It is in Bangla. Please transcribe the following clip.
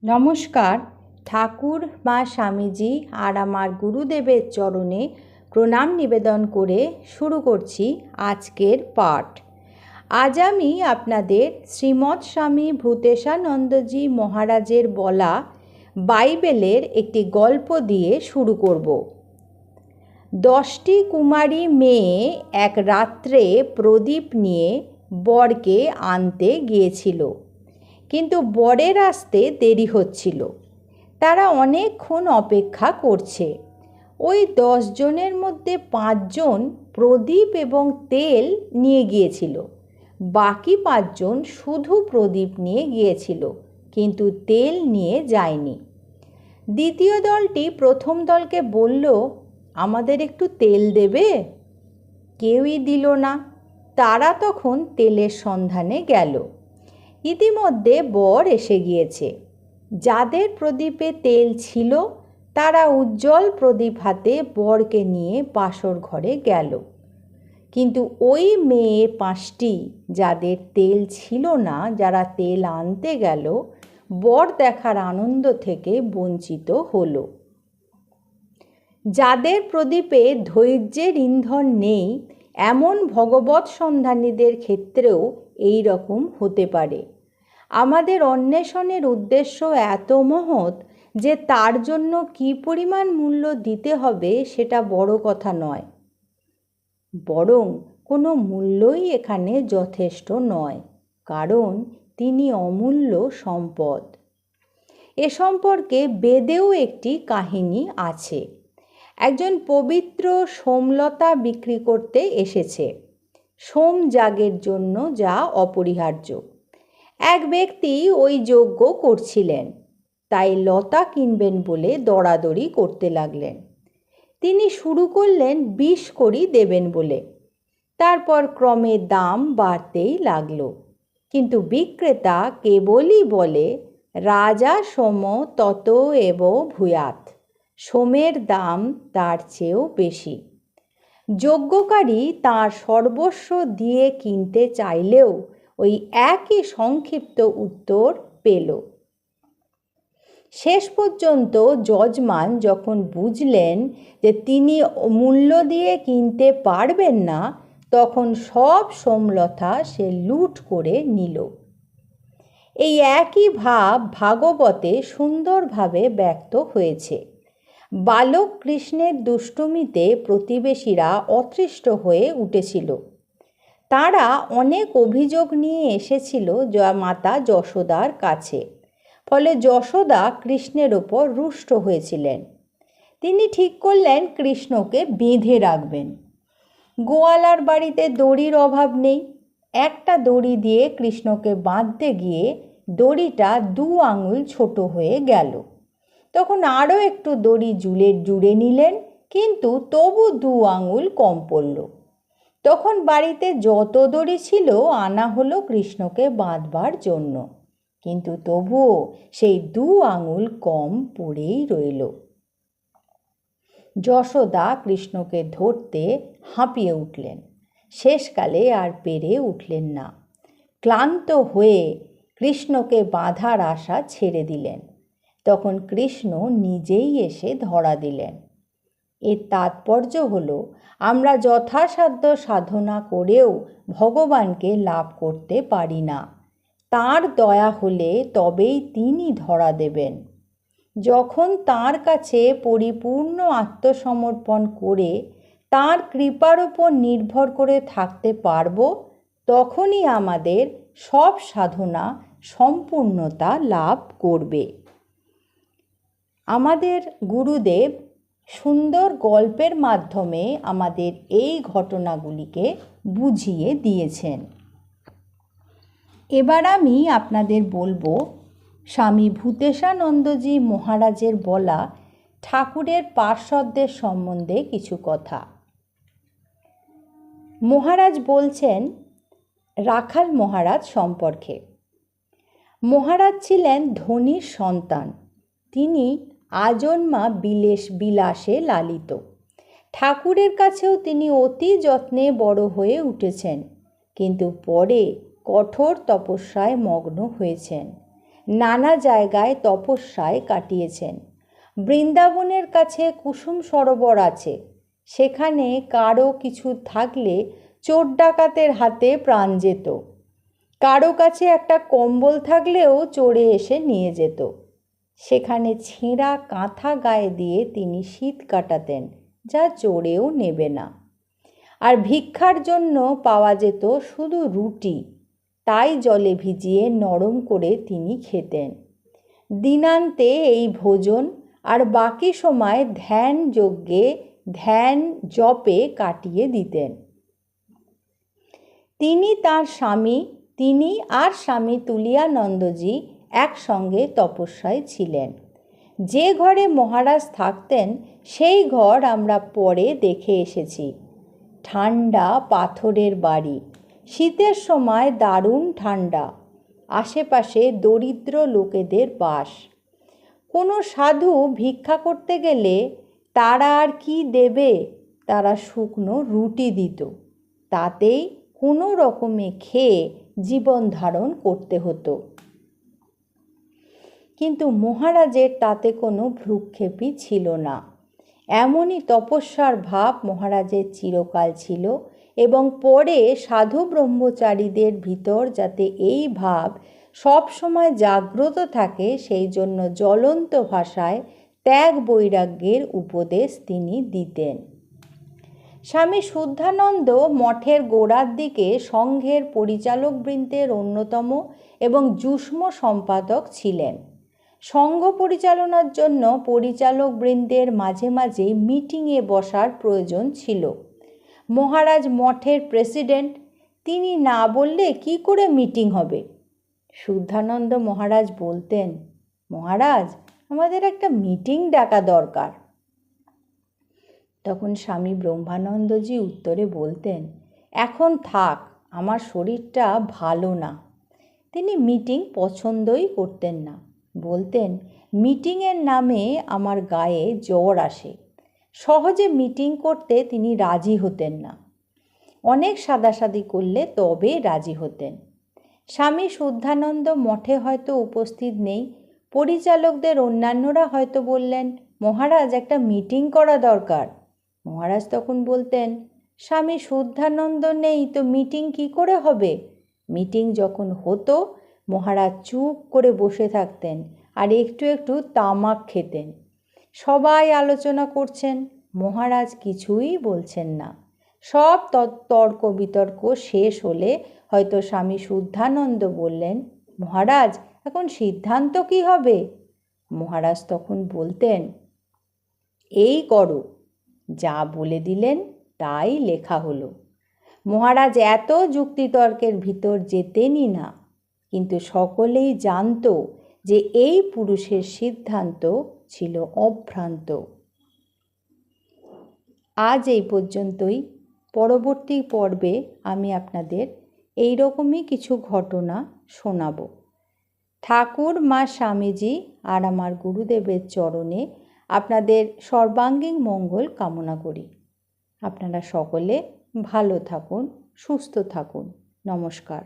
নমস্কার। ঠাকুর মা স্বামীজি আর আমার গুরুদেবের চরণে প্রণাম নিবেদন করে শুরু করছি আজকের পাঠ। আজ আমি আপনাদের শ্রীমৎ স্বামী ভূতেশানন্দজি মহারাজের বলা বাইবেলের একটি গল্প দিয়ে শুরু করব। 10টি কুমারী মেয়ে এক রাত্রে প্রদীপ নিয়ে বরকে আনতে গিয়েছিল, কিন্তু বরের আসতে দেরি হচ্ছিল। তারা অনেকক্ষণ অপেক্ষা করছে। ওই 10 জনের মধ্যে 5 জন প্রদীপ এবং তেল নিয়ে গিয়েছিল, বাকি 5 জন শুধু প্রদীপ নিয়ে গিয়েছিল, কিন্তু তেল নিয়ে যায়নি। দ্বিতীয় দলটি প্রথম দলকে বলল, আমাদের একটু তেল দেবে? কেউই দিল না। তারা তখন তেলের সন্ধানে গেল। ইতিমধ্যে বর এসে গিয়েছে। যাদের প্রদীপে তেল ছিল তারা উজ্জ্বল প্রদীপ হাতে বরকে নিয়ে বাসর ঘরে গেল, কিন্তু ওই মেয়ে 5টি যাদের তেল ছিল না, যারা তেল আনতে গেল, বর দেখার আনন্দ থেকে বঞ্চিত হলো। যাদের প্রদীপে ধৈর্যের ইন্ধন নেই, এমন ভগবৎ সন্ধানীদের ক্ষেত্রেও এই রকম হতে পারে। আমাদের অন্বেষণের উদ্দেশ্য এত মহৎ যে তার জন্য কী পরিমাণ মূল্য দিতে হবে সেটা বড় কথা নয়, বরং কোনো মূল্যই এখানে যথেষ্ট নয়, কারণ তিনি অমূল্য সম্পদ। এ সম্পর্কে বেদেও একটি কাহিনী আছে। একজন পবিত্র সোমলতা বিক্রি করতে এসেছে, সোম যাগের জন্য যা অপরিহার্য। এক ব্যক্তি ওই যজ্ঞ করছিলেন, তাই লতা কিনবেন বলে দরাদরি করতে লাগলেন। তিনি শুরু করলেন 20 কড়ি দেবেন বলে। তারপর ক্রমে দাম বাড়তেই লাগলো, কিন্তু বিক্রেতা কেবলই বলে, রাজা সোম তত এব ভূয়াৎ, সোমের দাম তার চেয়েও বেশি। যজ্ঞকারী তাঁর সর্বস্ব দিয়ে কিনতে চাইলেও ওই একই সংক্ষিপ্ত উত্তর পেল। শেষ পর্যন্ত যজমান যখন বুঝলেন যে তিনি মূল্য দিয়ে কিনতে পারবেন না, তখন সব সোমলতা সে লুট করে নিল। এই একই ভাব ভাগবতে সুন্দরভাবে ব্যক্ত হয়েছে। বালক কৃষ্ণের দুষ্টুমিতে প্রতিবেশীরা অতৃষ্ট হয়ে উঠেছিল। তারা অনেক অভিযোগ নিয়ে এসেছিল মাতা যশোদার কাছে। ফলে যশোদা কৃষ্ণের ওপর রুষ্ট হয়েছিলেন। তিনি ঠিক করলেন কৃষ্ণকে বেঁধে রাখবেন। গোয়ালার বাড়িতে দড়ির অভাব নেই। একটা দড়ি দিয়ে কৃষ্ণকে বাঁধতে গিয়ে দড়িটা 2 আঙুল ছোট হয়ে গেল। তখন আরও একটু দড়ি জুড়ে নিলেন, কিন্তু তবু 2 আঙুল কম পড়ল। তখন বাড়িতে যত দড়ি ছিল আনা হলো কৃষ্ণকে বাঁধবার জন্য, কিন্তু তবুও সেই 2 আঙুল কম পড়েই রইল। যশোদা কৃষ্ণকে ধরতে হাঁপিয়ে উঠলেন। শেষকালে আর পেরে উঠলেন না। ক্লান্ত হয়ে কৃষ্ণকে বাঁধার আশা ছেড়ে দিলেন। তখন কৃষ্ণ নিজেই এসে ধরা দিলেন। এর তাৎপর্য হলো, আমরা যথাসাধ্য সাধনা করেও ভগবানকে লাভ করতে পারি না। তাঁর দয়া হলে তবেই তিনি ধরা দেবেন। যখন তাঁর কাছে পরিপূর্ণ আত্মসমর্পণ করে তাঁর কৃপার উপর নির্ভর করে থাকতে পারব, তখনই আমাদের সব সাধনা সম্পূর্ণতা লাভ করবে। আমাদের গুরুদেব সুন্দর গল্পের মাধ্যমে আমাদের এই ঘটনাগুলিকে বুঝিয়ে দিয়েছেন। এবার আমি আপনাদের বলবো স্বামী ভূতেশানন্দজি মহারাজের বলা ঠাকুরের পার্ষদদের সম্বন্ধে কিছু কথা। মহারাজ বলছেন রাখাল মহারাজ সম্পর্কে। মহারাজ ছিলেন ধনীর সন্তান। তিনি আজন্মা বিলাসে লালিত। ঠাকুরের কাছেও তিনি অতি যত্নে বড় হয়ে উঠেছেন, কিন্তু পরে কঠোর তপস্যায় মগ্ন হয়েছেন। নানা জায়গায় তপস্যায় কাটিয়েছেন। বৃন্দাবনের কাছে কুসুম সরোবর আছে, সেখানে কারো কিছু থাকলে চোর ডাকাতের হাতে প্রাণ যেত। কারো কাছে একটা কম্বল থাকলেও চোরে এসে নিয়ে যেত। সেখানে ছেঁড়া কাঁথা গায়ে দিয়ে তিনি শীত কাটাতেন, যা চোরেও নেবে না। আর ভিক্ষার জন্য পাওয়া যেত শুধু রুটি, তাই জলে ভিজিয়ে নরম করে তিনি খেতেন। দিনান্তে এই ভোজন আর বাকি সময় ধ্যান যজ্ঞে, ধ্যান জপে কাটিয়ে দিতেন। তিনি আর স্বামী তুলিয়ানন্দজি একসঙ্গে তপস্যায় ছিলেন। যে ঘরে মহারাজ থাকতেন সেই ঘর আমরা পরে দেখে এসেছি। ঠান্ডা পাথরের বাড়ি, শীতের সময় দারুণ ঠান্ডা, আশেপাশে দরিদ্র লোকেদের বাস। কোনো সাধু ভিক্ষা করতে গেলে তারা আর কি দেবে, তারা শুকনো রুটি দিত, তাতেই কোনো রকমে খেয়ে জীবন ধারণ করতে হতো। কিন্তু মহারাজের তাতে কোনো ভ্রূক্ষেপই ছিল না। এমনই তপস্যার ভাব মহারাজের চিরকাল ছিল, এবং পরে সাধু ব্রহ্মচারীদের ভিতর যাতে এই ভাব সব সময় জাগ্রত থাকে সেই জন্য জ্বলন্ত ভাষায় ত্যাগ বৈরাগ্যের উপদেশ তিনি দিতেন। স্বামী শুদ্ধানন্দ মঠের গোড়ার দিকে সংঘের পরিচালকবৃন্দের অন্যতম এবং যুগ্ম সম্পাদক ছিলেন। সংঘ পরিচালনার জন্য পরিচালকবৃন্দের মাঝে মাঝে মিটিংয়ে বসার প্রয়োজন ছিল। মহারাজ মঠের প্রেসিডেন্ট, তিনি না বললে কি করে মিটিং হবে? শুদ্ধানন্দ মহারাজ বলতেন, মহারাজ, আমাদের একটা মিটিং ডাকা দরকার। তখন স্বামী ব্রহ্মানন্দজি উত্তরে বলতেন, এখন থাক, আমার শরীরটা ভালো না। তিনি মিটিং পছন্দই করতেন না। বলতেন, মিটিংয়ের নামে আমার গায়ে জ্বর আসে। সহজে মিটিং করতে তিনি রাজি হতেন না। অনেক সাদাসাদি করলে তবে রাজি হতেন। স্বামী শুদ্ধানন্দ মঠে হয়তো উপস্থিত নেই, পরিচালকদের অন্যান্যরা হয়তো বললেন, মহারাজ, একটা মিটিং করা দরকার। মহারাজ তখন বলতেন, স্বামী শুদ্ধানন্দ নেই তো মিটিং কি করে হবে? মিটিং যখন হতো মহারাজ চুপ করে বসে থাকতেন আর একটু একটু তামাক খেতেন। সবাই আলোচনা করছেন, মহারাজ কিছুই বলছেন না। সব তর্ক বিতর্ক শেষ হলে হয়তো স্বামী শুদ্ধানন্দ বললেন, মহারাজ, এখন সিদ্ধান্ত কি হবে? মহারাজ তখন বলতেন, এই করো, যা বলে দিলেন তাই লেখা হলো। মহারাজ এত যুক্তিতর্কের ভিতর যেতেনই না, কিন্তু সকলেই জানত যে এই পুরুষের সিদ্ধান্ত ছিল অভ্রান্ত। আজ এই পর্যন্তই। পরবর্তী পর্বে আমি আপনাদের এই রকমই কিছু ঘটনা শোনাব। ঠাকুর, মা স্বামীজি আর আমার গুরুদেবের চরণে আপনাদের সর্বাঙ্গীন মঙ্গল কামনা করি। আপনারা সকলে ভালো থাকুন, সুস্থ থাকুন। নমস্কার।